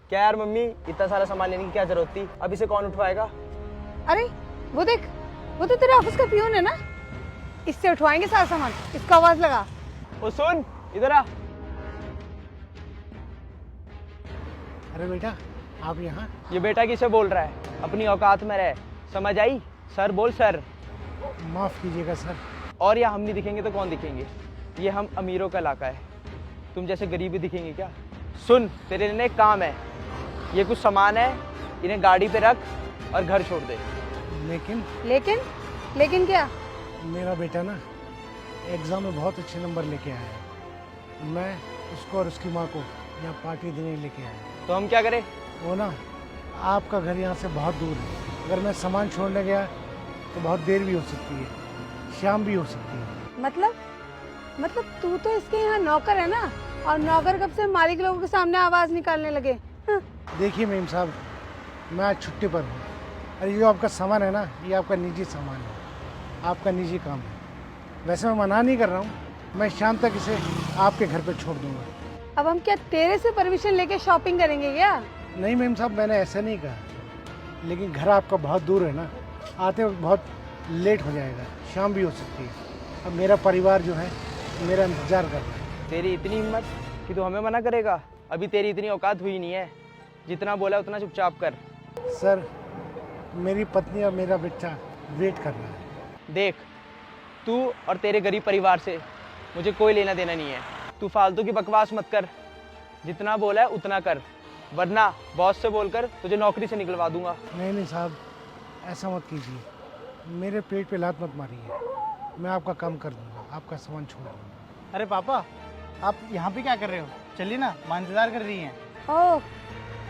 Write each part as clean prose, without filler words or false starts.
क्या यार मम्मी, इतना सारा सामान लेने की क्या जरूरत थी? अब इसे कौन उठवाएगा? अरे वो देख, वो तो तेरे ऑफिस का पियून है ना, इससे उठवाएंगे सारा सामान। इसका आवाज लगा। ओ सुन, इधर आ। अरे बेटा, आप यहाँ? ये बेटा किसे बोल रहा है? अपनी औकात में रह, समझ आई? सर बोल सर। माफ़ कीजिएगा सर। और या हम नहीं दिखेंगे तो कौन दिखेंगे? ये हम अमीरों का इलाका है, तुम जैसे गरीब ही दिखेंगे क्या? सुन, तेरे लिए एक काम है, ये कुछ सामान है, इन्हें गाड़ी पे रख और घर छोड़ दे। लेकिन लेकिन लेकिन क्या? मेरा बेटा ना एग्ज़ाम में बहुत अच्छे नंबर लेके आया है। मैं उसको और उसकी माँ को यहाँ पार्टी देने लेके आया हूँ। तो हम क्या करें? वो ना, आपका घर यहाँ से बहुत दूर है। अगर मैं सामान छोड़ने गया तो बहुत देर भी हो सकती है, शाम भी हो सकती है। मतलब तू तो इसके यहाँ नौकर है ना, और नौकर कब से मालिक लोगों के सामने आवाज निकालने लगे? हाँ। देखिए मेम साहब, मैं आज छुट्टी पर हूँ। अरे ये जो आपका सामान है ना, ये आपका निजी सामान है, आपका निजी काम है। वैसे मैं मना नहीं कर रहा हूँ, मैं शाम तक इसे आपके घर पे छोड़ दूँगा। अब हम क्या तेरे से परमिशन लेके शॉपिंग करेंगे क्या? नहीं मेम साहब, मैंने ऐसा नहीं कहा, लेकिन घर आपका बहुत दूर है ना, आते वक्त बहुत लेट हो जाएगा, शाम भी हो सकती है। अब मेरा परिवार जो है मेरा इंतज़ार कर रहा है। तेरी इतनी हिम्मत कि तू हमें मना करेगा? अभी तेरी इतनी औकात हुई नहीं है, जितना बोला उतना चुपचाप कर। सर, मेरी पत्नी और मेरा बच्चा वेट कर रहा है। देख, तू और तेरे गरीब परिवार से मुझे कोई लेना देना नहीं है। तू फालतू की बकवास मत कर, जितना बोला है उतना कर, वरना बॉस से बोलकर तुझे नौकरी से निकलवा दूंगा। नहीं साहब, ऐसा मत कीजिए, मेरे पेट पे लात मत मारिए। मैं आपका काम कर दूंगा, आपका सामान छोड़ दूंगा। अरे पापा, आप यहाँ पे क्या कर रहे हो? चलिए ना, माँ इंतजार कर रही हैं। ओह,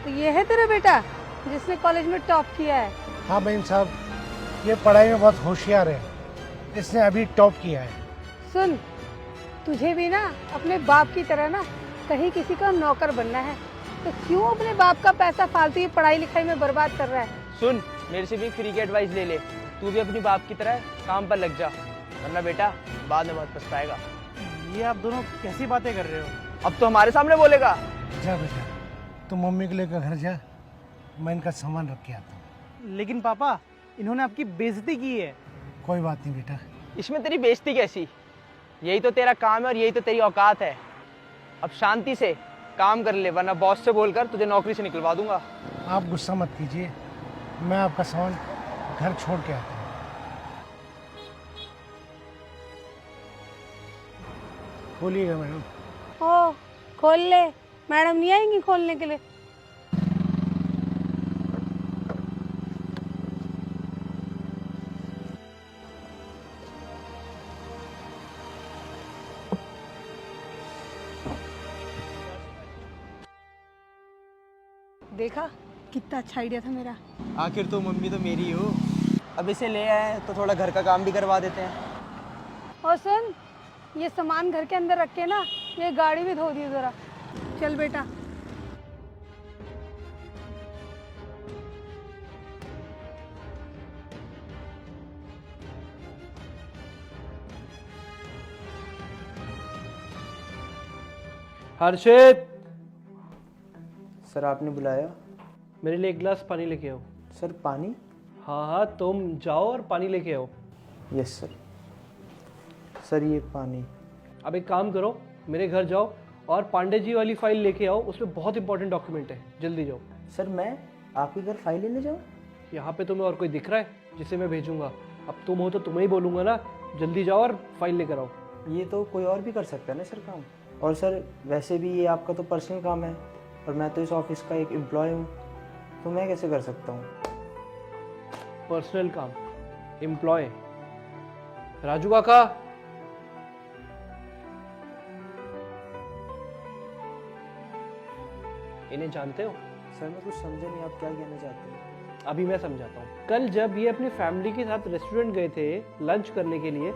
तो ये है तेरा बेटा जिसने कॉलेज में टॉप किया है? हाँ बहन साहब, ये पढ़ाई में बहुत होशियार है, इसने अभी टॉप किया है। सुन, तुझे भी ना अपने बाप की तरह ना कहीं किसी का नौकर बनना है, तो क्यों अपने बाप का पैसा फालतू की पढ़ाई लिखाई में बर्बाद कर रहा है? सुन, मेरे से भी फ्री की एडवाइस ले ले, तू भी अपनी बाप की तरह काम पर लग जा, वरना बेटा बाद में बहुत पछताएगा। ये आप दोनों कैसी बातें कर रहे हो? अब तो हमारे सामने बोलेगा। जा बेटा, तुम मम्मी को लेकर घर जा, मैं इनका सामान रख के आता हूँ। लेकिन पापा, इन्होंने आपकी बेइज्जती की है। कोई बात नहीं बेटा। इसमें तेरी बेइज्जती कैसी? यही तो तेरा काम है और यही तो तेरी औकात है। अब शांति से काम कर ले, वरना बॉस से बोलकर तुझे नौकरी से निकलवा दूंगा। आप गुस्सा मत कीजिए, मैं आपका सामान घर छोड़ के आता हूँ। खोलिएगा मैडम। ओ, खोल ले, मैडम नहीं आएंगी खोलने के लिए। देखा कितना अच्छा आइडिया था मेरा। आखिर तो मम्मी तो मेरी हो। अब इसे ले आए तो थोड़ा घर का काम भी करवा देते हैं। और सुन, ये सामान घर के अंदर रख के ना ये गाड़ी भी धो दी जरा। चल बेटा। हर्षित, सर आपने बुलाया? मेरे लिए एक गिलास पानी लेके आओ। सर पानी? हाँ हाँ, तुम जाओ और पानी लेके आओ। Yes sir. सर ये पानी। अब एक काम करो, मेरे घर जाओ और पांडे जी वाली फाइल लेके आओ, उसमें बहुत इंपॉर्टेंट डॉक्यूमेंट है, जल्दी जाओ। सर मैं आपके घर फाइल लेने जाऊँ? यहाँ पे तुम्हें और कोई दिख रहा है जिसे मैं भेजूंगा? अब तुम हो तो तुम्हें ही बोलूंगा ना, जल्दी जाओ और फाइल लेकर आओ। ये तो कोई और भी कर सकता है ना सर काम। और सर वैसे भी ये आपका तो पर्सनल काम है, और मैं तो इस ऑफिस का एक एम्प्लॉय हूँ, तो मैं कैसे कर सकता हूँ? पर्सनल काम, एम्प्लॉय। राजू काका, इन्हें जानते हो? सर मैं कुछ समझा नहीं, आप क्या कहना चाहते हैं? अभी मैं समझाता हूँ। कल जब ये अपनी फैमिली के साथ रेस्टोरेंट गए थे लंच करने के लिए,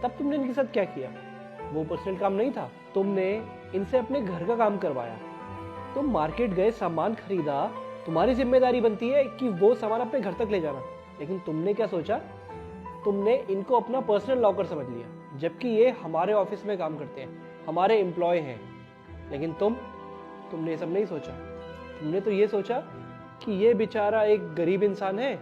तब तुमने इनके साथ क्या किया? वो पर्सनल काम नहीं था, तुमने इनसे अपने घर का काम करवाया। तुम मार्केट गए, सामान खरीदा, तुम्हारी जिम्मेदारी बनती है कि वो सामान अपने घर तक ले जाना, लेकिन तुमने क्या सोचा? तुमने इनको अपना पर्सनल लॉकर समझ लिया, जबकि ये हमारे ऑफिस में काम करते हैं, हमारे एम्प्लॉय हैं। लेकिन तुमने ये सब नहीं सोचा। तुमने तो ये सोचा कि ये बेचारा एक गरीब इंसान है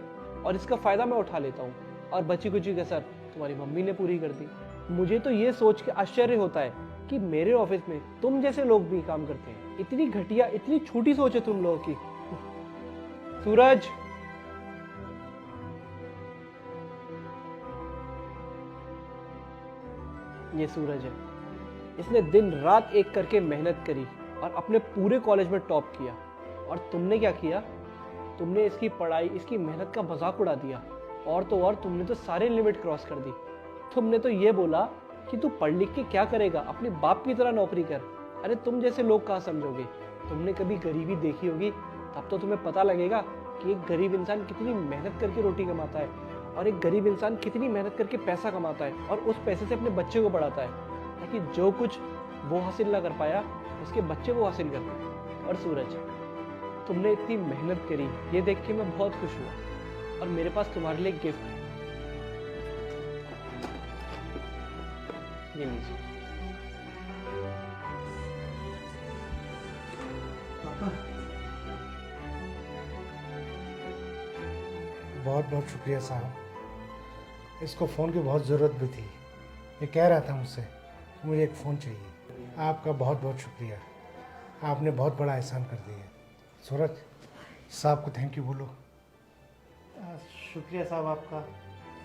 और इसका फायदा मैं उठा लेता हूँ और बची कुची कसर तुम्हारी मम्मी ने पूरी कर दी। मुझे तो ये सोच के आश्चर्य होता है कि मेरे ऑफिस में तुम जैसे लोग भी काम करते हैं। इतनी घटिया, इतनी छोटी सोच है तुम लोगों की। सूरज, ये सूरज है। इसने दिन रात एक करके मेहनत करी और अपने पूरे कॉलेज में टॉप किया। और तुमने क्या किया? तुमने इसकी पढ़ाई, इसकी मेहनत का मजाक उड़ा दिया। और तो और तुमने तो सारे लिमिट क्रॉस कर दी। तुमने तो ये बोला कि तू पढ़ लिख के क्या करेगा, अपने बाप की तरह नौकरी कर। अरे तुम जैसे लोग कहाँ समझोगे? तुमने कभी गरीबी देखी होगी, तब तो तुम्हें पता लगेगा कि एक गरीब इंसान कितनी मेहनत करके रोटी कमाता है और एक गरीब इंसान कितनी मेहनत करके पैसा कमाता है और उस पैसे से अपने बच्चे को पढ़ाता है, ताकि जो कुछ वो हासिल ना कर पाया उसके बच्चे वो हासिल कर पाए। और सूरज, तुमने इतनी मेहनत करी, ये देख के मैं बहुत खुश हुआ। और मेरे पास तुम्हारे लिए गिफ्ट है, ये लीजिए। बहुत बहुत शुक्रिया साहब। इसको फ़ोन की बहुत ज़रूरत भी थी। ये कह रहा था मुझसे कि मुझे एक फ़ोन चाहिए। आपका बहुत बहुत शुक्रिया, आपने बहुत बड़ा एहसान कर दिया। सूरज, साहब को थैंक यू बोलो। शुक्रिया साहब आपका,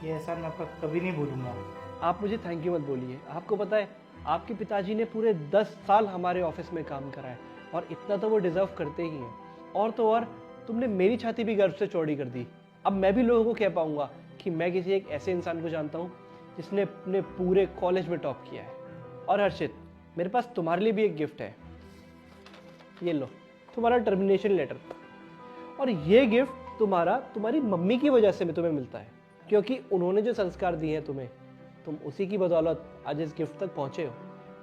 ये एहसान मैं आपका कभी नहीं भूलूंगा। आप मुझे थैंक यू मत बोलिए। आपको पता है, आपके पिताजी ने पूरे 10 साल हमारे ऑफिस में काम करा है और इतना तो वो डिजर्व करते ही हैं। और तो और तुमने मेरी छाती भी गर्व से चौड़ी कर दी। अब मैं भी लोगों को कह पाऊंगा कि मैं किसी एक ऐसे इंसान को जानता हूँ जिसने अपने पूरे कॉलेज में टॉप किया है। और हर्षित, मेरे पास तुम्हारे लिए भी एक गिफ्ट है। ये लो, तुम्हारा टर्मिनेशन लेटर। और ये गिफ्ट तुम्हारी मम्मी की वजह से तुम्हें मिलता है, क्योंकि उन्होंने जो संस्कार दिए हैं तुम्हें, तुम उसी की बदौलत आज इस गिफ्ट तक पहुंचे हो।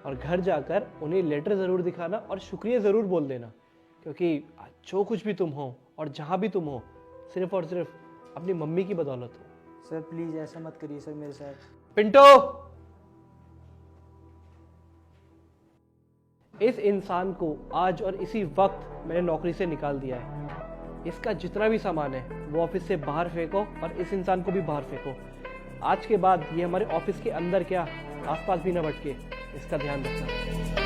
और घर जाकर उन्हें लेटर ज़रूर दिखाना और शुक्रिया ज़रूर बोल देना, क्योंकि जो कुछ भी तुम हो और जहाँ भी तुम हो, सिर्फ और सिर्फ अपनी मम्मी की बदौलत हो। सर प्लीज़ ऐसा मत करिए सर मेरे साथ। पिंटो, इस इंसान को आज और इसी वक्त मैंने नौकरी से निकाल दिया है। इसका जितना भी सामान है वो ऑफिस से बाहर फेंको और इस इंसान को भी बाहर फेंको। आज के बाद ये हमारे ऑफिस के अंदर क्या, आसपास भी ना भटके, इसका ध्यान रखना।